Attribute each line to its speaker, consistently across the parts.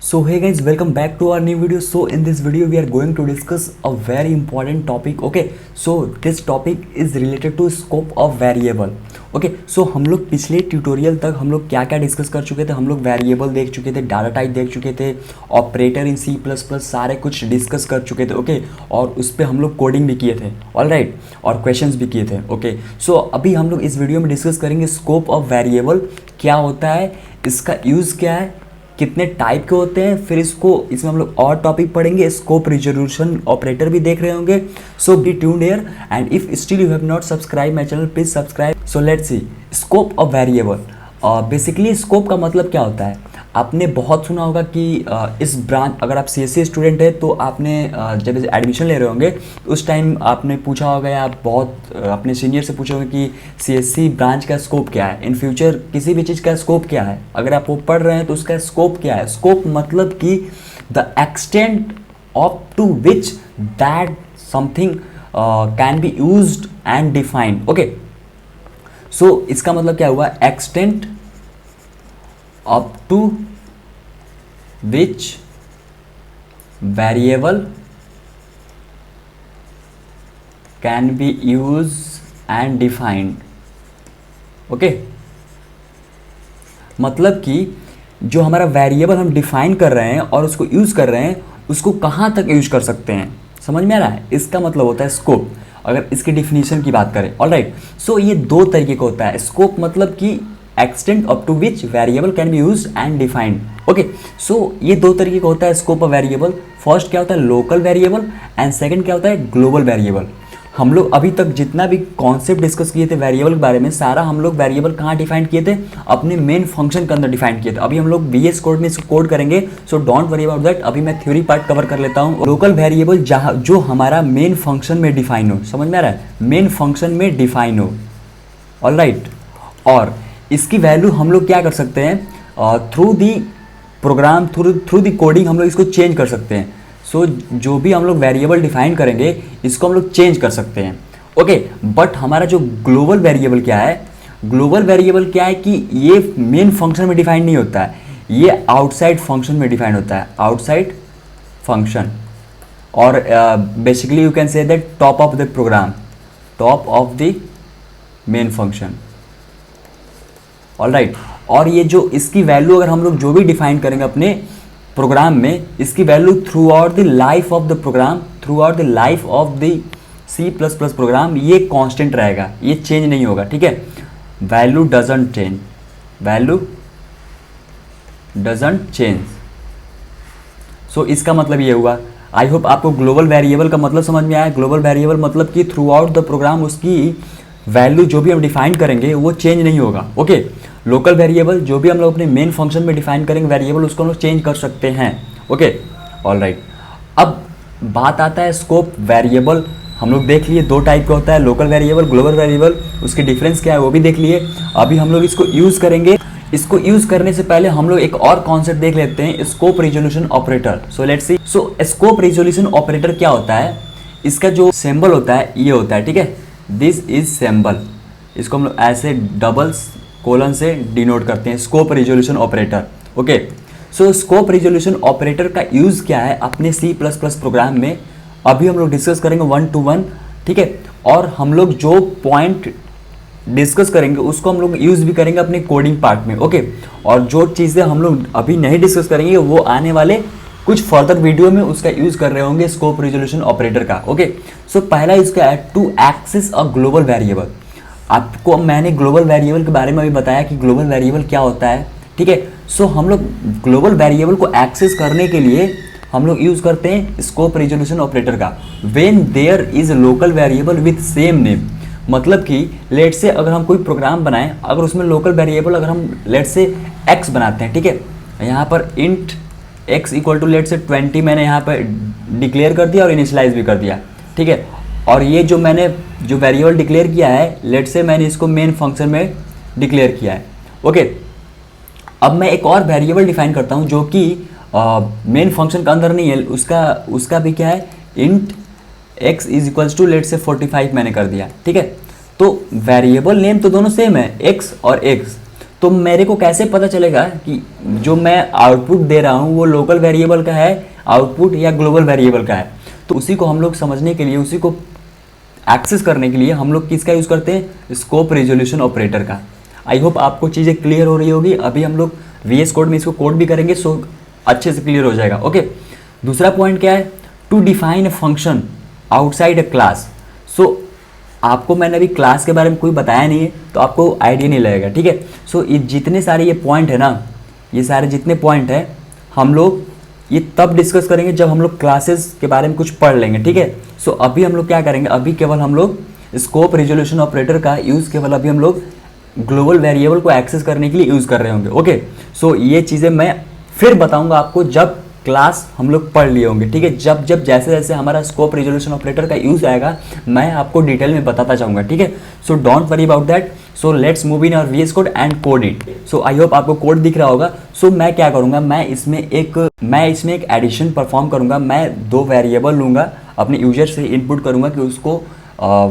Speaker 1: So hey guys, welcome back to our new video. So in this video we are going to discuss a very important topic. Okay, so this topic is related to scope of variable. Okay, so हम लोग पिछले tutorial तक हम लोग क्या क्या discuss कर चुके थे। हम लोग वेरिएबल देख चुके थे, डाटा टाइप देख चुके थे, ऑपरेटर इन C++ सारे कुछ डिस्कस कर चुके थे। ओके, और उस पर हम लोग कोडिंग भी किए थे, ऑलराइट, और क्वेश्चंस भी किए थे। ओके, सो अभी हम लोग इस वीडियो में डिस्कस करेंगे स्कोप ऑफ वेरिएबल क्या होता है, इसका यूज़ क्या है, कितने टाइप के होते हैं, फिर इसमें हम लोग और टॉपिक पढ़ेंगे, स्कोप रिजोल्यूशन ऑपरेटर भी देख रहे होंगे। So be tuned here and if still you have not subscribe my channel please subscribe. So let's see scope of variable. Basically scope का मतलब क्या होता है, आपने बहुत सुना होगा कि इस ब्रांच, अगर आप CSC स्टूडेंट है तो आपने जब एडमिशन ले रहे होंगे तो उस टाइम आपने पूछा होगा या आप बहुत अपने सीनियर से पूछे होंगे कि CSC ब्रांच का स्कोप क्या है, इन फ्यूचर किसी भी चीज़ का स्कोप क्या है। अगर आप वो पढ़ रहे हैं तो उसका स्कोप क्या है। स्कोप मतलब कि the extent of to which that something can be used and defined. Okay, so इसका मतलब क्या हुआ, extent up to which variable can be used and defined। Okay, मतलब कि जो हमारा वेरिएबल हम डिफाइन कर रहे हैं और उसको यूज़ कर रहे हैं, उसको कहाँ तक यूज कर सकते हैं, समझ में आ रहा है। इसका मतलब होता है स्कोप, अगर इसकी डिफिनीशन की बात करें। ऑलराइट, सो ये दो तरीके का होता है। स्कोप मतलब कि extent up to which variable can be use and defined. Okay, so ये दो तरीके का होता है स्कोप ऑफ वेरिएबल। फर्स्ट क्या होता है, लोकल वेरिएबल, एंड सेकंड क्या होता है, ग्लोबल वेरिएबल। हम लोग अभी तक जितना भी कॉन्सेप्ट डिस्कस किए थे वेरिएबल के बारे में, सारा हम लोग वेरिएबल कहाँ डिफाइन किए थे, अपने मेन फंक्शन के अंदर डिफाइन किए थे। अभी हम लोग VS कोड में इसको कोड करेंगे, सो डोंट वरी अबाउट दैट। अभी मैं थ्योरी पार्ट कवर कर लेता हूँ। लोकल वेरिएबल जहाँ जो हमारा मेन फंक्शन में डिफाइन हो, समझ में आ रहा है, मेन फंक्शन में डिफाइन हो, ऑलराइट। और इसकी वैल्यू हम लोग क्या कर सकते हैं, through the program, through the coding हम लोग इसको चेंज कर सकते हैं। सो जो भी हम लोग वेरिएबल डिफाइन करेंगे इसको हम लोग चेंज कर सकते हैं। ओके, बट हमारा जो ग्लोबल वेरिएबल क्या है, ग्लोबल वेरिएबल क्या है कि ये मेन फंक्शन में डिफाइन नहीं होता है, ये आउटसाइड फंक्शन में डिफाइन होता है, आउटसाइड फंक्शन। और basically you can say that top of the program, top of the main function, alright. और ये जो इसकी वैल्यू अगर हम लोग जो भी डिफाइन करेंगे अपने प्रोग्राम में, इसकी value throughout the life of the program, throughout the life of the C++ program, ये कांस्टेंट रहेगा, ये चेंज नहीं होगा। ठीक है, value doesn't change, value doesn't change. So इसका मतलब ये हुआ। आई होप आपको ग्लोबल वेरिएबल का मतलब समझ में आया। ग्लोबल वेरिएबल मतलब कि थ्रू आउट द प्रोग्राम उसकी वैल्यू जो भी हम डिफाइन करेंगे वो चेंज नहीं होगा। ओके, लोकल वेरिएबल जो भी हम लोग अपने मेन फंक्शन में डिफाइन करेंगे वेरिएबल, उसको हम लोग चेंज कर सकते हैं। Okay, alright. अब बात आता है स्कोप वेरिएबल। हम लोग देख लिए दो टाइप का होता है, लोकल वेरिएबल, ग्लोबल वेरिएबल। उसकी डिफरेंस क्या है वो भी देख लिए। अभी हम लोग इसको यूज़ करेंगे। इसको यूज़ करने से पहले हम लोग एक और कॉन्सेप्ट देख लेते हैं, scope resolution operator. So let's C. So scope resolution operator क्या होता है, इसका जो सिंबल होता है ये होता है, ठीक है, दिस इज सिंबल। इसको हम लोग ऐसे डबल्स कोलन से डिनोट करते हैं, स्कोप रिजोल्यूशन ऑपरेटर। ओके, सो स्कोप रिजोल्यूशन ऑपरेटर का यूज़ क्या है अपने C++ प्रोग्राम में, अभी हम लोग डिस्कस करेंगे 1 to 1। ठीक है, और हम लोग जो पॉइंट डिस्कस करेंगे उसको हम लोग यूज़ भी करेंगे अपने कोडिंग पार्ट में। ओके, और जो चीज़ें हम लोग अभी नहीं डिस्कस करेंगे वो आने वाले कुछ फर्दर वीडियो में उसका यूज़ कर रहे होंगे, स्कोप रिजोल्यूशन ऑपरेटर का। ओके, सो पहला यूज़ क्या है, to access a global variable. आपको मैंने ग्लोबल वेरिएबल के बारे में भी बताया कि ग्लोबल वेरिएबल क्या होता है। ठीक है, सो हम लोग ग्लोबल वेरिएबल को एक्सेस करने के लिए हम लोग यूज़ करते हैं स्कोप रिजोल्यूशन ऑपरेटर का। When there is local variable with same name, मतलब कि लेट से अगर हम कोई प्रोग्राम बनाएं, अगर उसमें लोकल वेरिएबल अगर हम लेट से x बनाते हैं, ठीक है, यहाँ पर int x equal to let say 20 मैंने यहाँ पर डिक्लेयर कर दिया और इनिशियलाइज भी कर दिया। ठीक है, और ये जो मैंने जो वेरिएबल डिक्लेयर किया है, लेट से मैंने इसको मेन फंक्शन में डिक्लेयर किया है। ओके, अब मैं एक और वेरिएबल डिफाइन करता हूँ जो कि मेन फंक्शन का अंदर नहीं है, उसका भी क्या है, int x is equals to let say 45 मैंने कर दिया। ठीक है, तो वेरिएबल नेम तो दोनों सेम है, x और x। तो मेरे को कैसे पता चलेगा कि जो मैं आउटपुट दे रहा हूँ वो लोकल वेरिएबल का है आउटपुट या ग्लोबल वेरिएबल का है। तो उसी को हम लोग समझने के लिए, उसी को एक्सेस करने के लिए हम लोग किसका यूज़ करते हैं, स्कोप रिजोल्यूशन ऑपरेटर का। आई होप आपको चीज़ें क्लियर हो रही होगी। अभी हम लोग VS कोड में इसको कोड भी करेंगे, सो अच्छे से क्लियर हो जाएगा। ओके, दूसरा पॉइंट क्या है, to define a function outside a class. So आपको मैंने अभी क्लास के बारे में कोई बताया नहीं है तो आपको आइडिया नहीं लगेगा, ठीक है। सो ये जितने सारे ये पॉइंट है ना, ये सारे जितने पॉइंट हैं हम लोग ये तब डिस्कस करेंगे जब हम लोग क्लासेस के बारे में कुछ पढ़ लेंगे, ठीक है। सो अभी हम लोग क्या करेंगे, अभी केवल हम लोग स्कोप रिजोल्यूशन ऑपरेटर का यूज़ केवल अभी हम लोग ग्लोबल वेरिएबल को एक्सेस करने के लिए यूज़ कर रहे होंगे। ओके, सो ये चीज़ें मैं फिर बताऊंगा आपको जब क्लास हम लोग पढ़ लिए होंगे, ठीक है। जब जब जैसे जैसे हमारा स्कोप रिजोल्यूशन ऑपरेटर का यूज़ आएगा मैं आपको डिटेल में बताता जाऊंगा, ठीक है। So don't worry about that. So let's move in our VS code and code it. So I hope आपको कोड दिख रहा होगा। सो मैं क्या करूँगा, मैं इसमें एक एडिशन परफॉर्म करूँगा। मैं 2 वेरिएबल लूँगा, अपने यूजर से इनपुट करूँगा कि उसको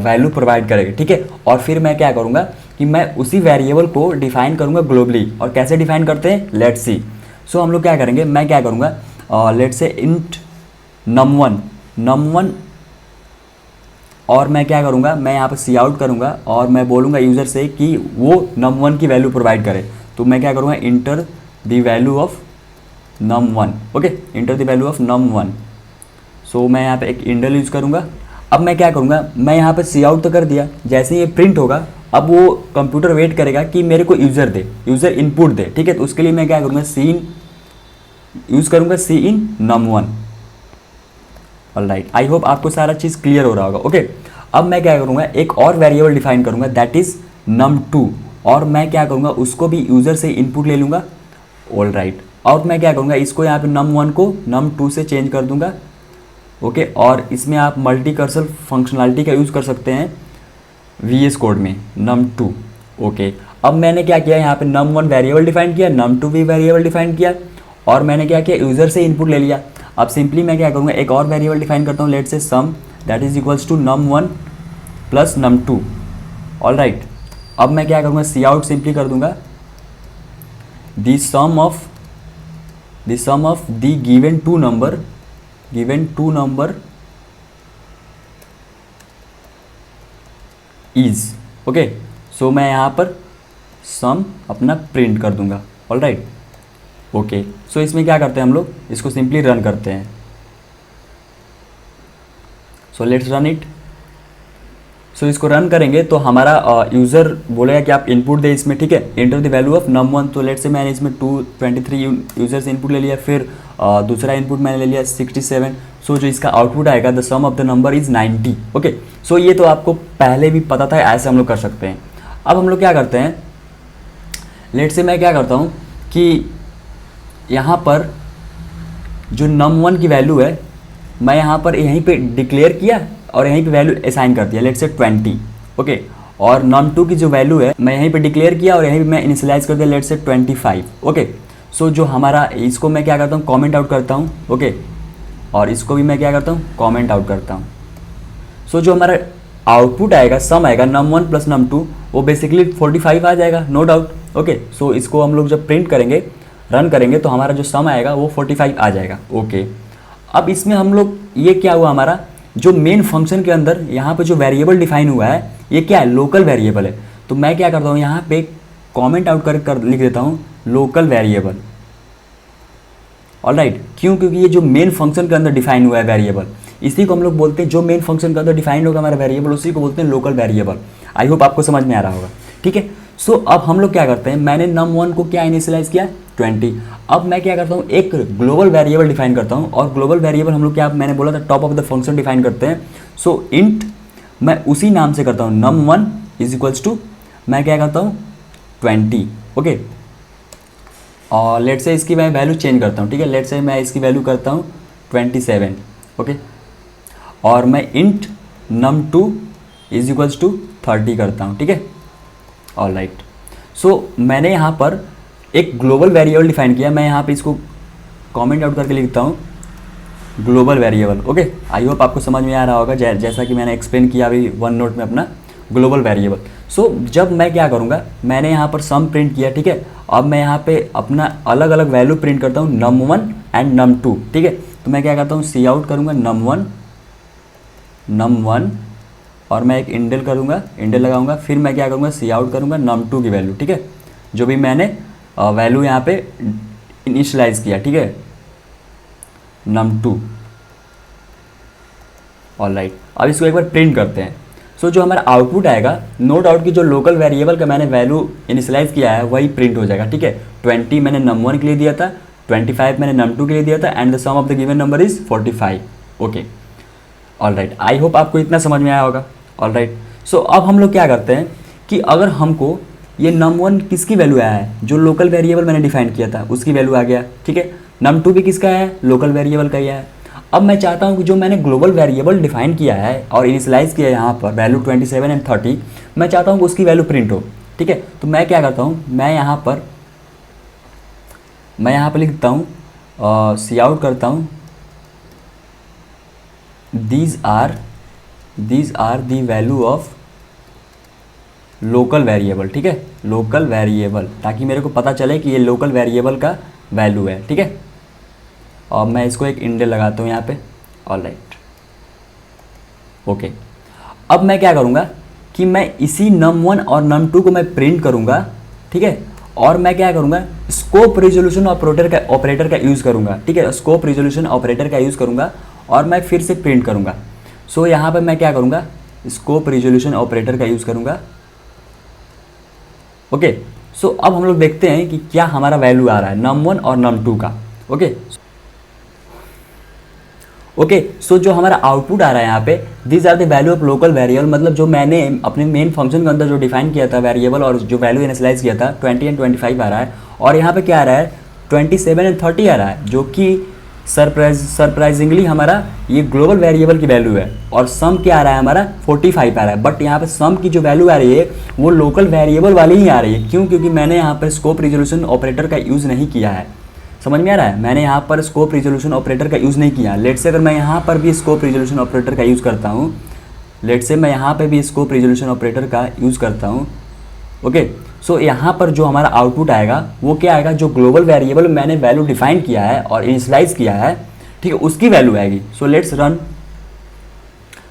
Speaker 1: वैल्यू प्रोवाइड करेगा, ठीक है। और फिर मैं क्या करूँगा कि मैं उसी वेरिएबल को डिफाइन करूँगा ग्लोबली। और कैसे डिफाइन करते हैं, लेट्स सी। सो हम लोग क्या करेंगे, मैं क्या करूँगा, लेट्स से इंट num1 और मैं क्या करूँगा, मैं यहाँ पर सी आउट करूँगा और मैं बोलूँगा यूज़र से कि वो num1 की वैल्यू प्रोवाइड करे। तो मैं क्या करूँगा, enter the value of num1। Okay, enter the value of num1। सो मैं यहाँ पे एक इंडल यूज़ करूँगा। अब मैं क्या करूँगा, मैं यहाँ पे सी आउट तो कर दिया, जैसे ही ये प्रिंट होगा अब वो कंप्यूटर वेट करेगा कि मेरे को यूज़र इनपुट दे, ठीक है। तो उसके लिए मैं क्या करूँगा, सी इन यूज़ करूँगा, सी इन num1। ऑलराइट, आई होप आपको सारा चीज़ क्लियर हो रहा होगा। ओके, अब मैं क्या करूँगा, एक और वेरिएबल डिफाइन करूँगा दैट इज़ num2 और मैं क्या करूँगा, उसको भी यूज़र से इनपुट ले लूँगा। ऑलराइट, और मैं क्या करूँगा, इसको यहाँ पे num1 को num2 से चेंज कर दूँगा। ओके, और इसमें आप मल्टी कर्सर फंक्शनलिटी का यूज़ कर सकते हैं VS कोड में num2। ओके, अब मैंने क्या किया, यहाँ पे num1 वेरिएबल डिफाइन किया, num2 भी वेरिएबल डिफाइन किया और मैंने क्या किया, यूज़र से इनपुट ले लिया। अब सिंपली मैं क्या करूँगा, एक और वेरिएबल डिफाइन करता हूँ, let's say sum that is equals to num1 plus num2। Alright, अब मैं क्या करूँगा, सी आउट सिंपली कर दूँगा the sum of the given two number is. Okay, so मैं यहाँ पर सम अपना प्रिंट कर दूँगा। ऑलराइट, ओके, सो इसमें क्या करते हैं हम लोग, इसको सिंपली रन करते हैं। So let's run it. So इसको रन करेंगे तो हमारा यूज़र बोलेगा कि आप इनपुट दे इसमें, ठीक है, enter the value of num1। तो लेट्स से मैंने इसमें 223 यूज़र से इनपुट ले लिया, फिर दूसरा इनपुट मैंने ले लिया 67। सो जो इसका आउटपुट आएगा, the sum of the number is 90। Okay, so ये तो आपको पहले भी पता था, ऐसे हम लोग कर सकते हैं। अब हम लोग क्या करते हैं, लेट्स से मैं क्या करता हूँ कि यहाँ पर जो num1 की वैल्यू है मैं यहाँ पर यहीं पे डिक्लेयर किया और यहीं पे वैल्यू असाइन कर दिया, लेट्स से 20। ओके, और num2 की जो वैल्यू है मैं यहीं पे डिक्लेयर किया और यहीं पे मैं इनिशियलाइज कर दिया, लेट्स से 25। ओके, सो जो हमारा, इसको मैं क्या करता हूँ, कमेंट आउट करता हूँ। ओके, और इसको भी मैं क्या करता हूँ, कमेंट आउट करता हूँ। सो जो हमारा आउटपुट आएगा, सम आएगा num1 प्लस num2, वो बेसिकली 45 आ जाएगा, नो डाउट। ओके, सो इसको हम लोग जब प्रिंट करेंगे, रन करेंगे तो हमारा जो सम आएगा वो 45 आ जाएगा। ओके, अब इसमें हम लोग, ये क्या हुआ, हमारा जो मेन फंक्शन के अंदर यहाँ पे जो वेरिएबल डिफाइन हुआ है ये क्या है, लोकल वेरिएबल है। तो मैं क्या करता हूँ, यहाँ पे कमेंट आउट कर लिख देता हूँ लोकल वेरिएबल। ऑलराइट, क्यों, क्योंकि ये जो मेन फंक्शन के अंदर डिफाइन हुआ है वेरिएबल, इसी को हम लोग बोलते हैं, जो मेन फंक्शन के अंदर डिफाइन होगा हमारा वेरिएबल, उसी को बोलते हैं लोकल वेरिएबल। आई होप आपको समझ में आ रहा होगा, ठीक है। सो अब हम लोग क्या करते हैं, मैंने num1 को क्या इनिशियलाइज किया, 20। अब मैं क्या करता हूँ, एक ग्लोबल वेरिएबल डिफाइन करता हूँ और ग्लोबल वेरिएबल हम लोग क्या, मैंने बोला था top of the function define करते हैं। सो इंट मैं उसी नाम से करता हूँ, num1 इज इक्वल्स टू, मैं क्या करता हूँ 20। ओके, और लेट से इसकी मैं वैल्यू चेंज करता हूँ, ठीक है, लेट से मैं इसकी वैल्यू करता हूँ 27। ओके, और मैं int num2 is equals to 30 करता हूँ, ठीक है। ऑलराइट, सो मैंने यहाँ पर एक ग्लोबल वेरिएबल डिफाइन किया, मैं यहाँ पे इसको कमेंट आउट करके लिखता हूँ ग्लोबल वेरिएबल। ओके, आई होप आपको समझ में आ रहा होगा, जैसा कि मैंने एक्सप्लेन किया अभी वन नोट में अपना। Global variable. सो जब मैं क्या करूँगा, मैंने यहाँ पर सम प्रिंट किया, ठीक है। अब मैं यहाँ पे अपना अलग अलग वैल्यू प्रिंट करता हूँ, num1 एंड num2, ठीक है। तो मैं क्या करता हूँ, सी आउट करूँगा num1 और मैं एक इंडेल करूँगा, इंडेल लगाऊंगा, फिर मैं क्या करूँगा, सी आउट करूँगा num2 की वैल्यू, ठीक है, जो भी मैंने वैल्यू यहाँ पे इनिशियलाइज किया, ठीक है, num2। ऑलराइट, अब इसको एक बार प्रिंट करते हैं। सो जो हमारा आउटपुट आएगा, नो डाउट कि जो लोकल वेरिएबल का मैंने वैल्यू इनिशियलाइज किया है वही प्रिंट हो जाएगा, ठीक है। 20 मैंने num1 के लिए दिया था, 25 मैंने num2 के लिए दिया था, and the sum of the given number is 45। Okay, alright, I hope आपको इतना समझ में आया होगा। ऑलराइट, सो अब हम लोग क्या करते हैं कि अगर हमको ये num1 किसकी वैल्यू आया है, जो लोकल वेरिएबल मैंने डिफाइन किया था उसकी वैल्यू आ गया, ठीक है। num2 भी किसका है, लोकल वेरिएबल का ही है। अब मैं चाहता हूँ कि जो मैंने ग्लोबल वेरिएबल डिफाइन किया है और इनिशियलाइज किया है यहाँ पर वैल्यू 27 एंड 30, मैं चाहता हूँ कि उसकी वैल्यू प्रिंट हो, ठीक है। तो मैं क्या करता हूँ, मैं यहाँ पर लिखता हूँ, सी आउट करता हूँ, these are the value of local variable, ठीक है, लोकल वेरिएबल, ताकि मेरे को पता चले कि ये लोकल वेरिएबल का वैल्यू है, ठीक है। और मैं इसको एक इंडेल लगाता हूँ यहाँ पे। ऑलराइट, ओके, अब मैं क्या करूँगा कि मैं इसी num1 और num2 को मैं प्रिंट करूँगा, ठीक है। और मैं क्या करूँगा, स्कोप रिजोल्यूशन ऑपरेटर का यूज़ करूँगा, ठीक है, स्कोप रिजोल्यूशन ऑपरेटर का यूज़ करूँगा और मैं फिर से प्रिंट करूँगा। सो यहाँ पे मैं क्या करूँगा, स्कोप रिजोल्यूशन ऑपरेटर का यूज़ करूँगा। ओके, सो अब हम लोग देखते हैं कि क्या हमारा वैल्यू आ रहा है num1 और num2 का। ओके, सो जो हमारा आउटपुट आ रहा है यहाँ पे, this are the value of local variable, मतलब जो मैंने अपने मेन फंक्शन के अंदर जो डिफाइन किया था वेरिएबल और जो वैल्यू इनिशियलाइज किया था 20 एंड 25 आ रहा है, और यहाँ पे क्या आ रहा है 27 एंड 30 आ रहा है, जो कि सरप्राइजिंगली हमारा ये ग्लोबल वेरिएबल की वैल्यू है। और सम क्या आ रहा है हमारा 45 आ रहा है, बट यहाँ पे सम की जो वैल्यू आ रही है वो लोकल वेरिएबल वाली ही आ रही है। क्यों? क्योंकि मैंने यहाँ पर स्कोप रिजोल्यूशन ऑपरेटर का यूज़ नहीं किया है। समझ में आ रहा है? मैंने यहाँ पर स्कोप रिजोल्यूशन ऑपरेटर का यूज़ नहीं किया। लेट से अगर मैं यहाँ पर भी स्कोप रिजोल्यूशन ऑपरेटर का यूज़ करता हूँ, लेट से मैं यहाँ पर भी स्कोप रिजोल्यूशन ऑपरेटर का यूज़ करता हूँ, ओके, सो यहाँ पर जो हमारा आउटपुट आएगा वो क्या आएगा, जो ग्लोबल वेरिएबल मैंने वैल्यू डिफाइन किया है और इनिशियलाइज किया है, ठीक है, उसकी वैल्यू आएगी। सो लेट्स रन।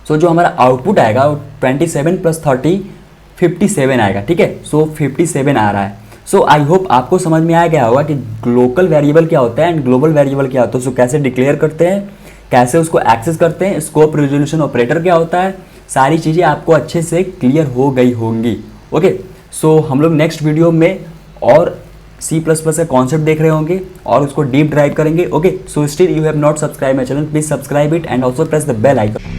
Speaker 1: सो जो हमारा आउटपुट आएगा वो 27 + 30 57 आएगा, ठीक है। सो 57 आ रहा है। सो आई होप आपको समझ में आ गया होगा कि लोकल वेरिएबल क्या होता है एंड ग्लोबल वेरिएबल क्या होता है। सो कैसे डिक्लेयर करते हैं, कैसे उसको एक्सेस करते हैं, स्कोप रिजोल्यूशन ऑपरेटर क्या होता है, सारी चीज़ें आपको अच्छे से क्लियर हो गई होंगी। ओके, सो हम लोग नेक्स्ट वीडियो में और C++ का कॉन्सेप्ट देख रहे होंगे और उसको डीप ड्राइव करेंगे। Okay, so still you have not subscribe my channel, please subscribe it and also press the bell icon.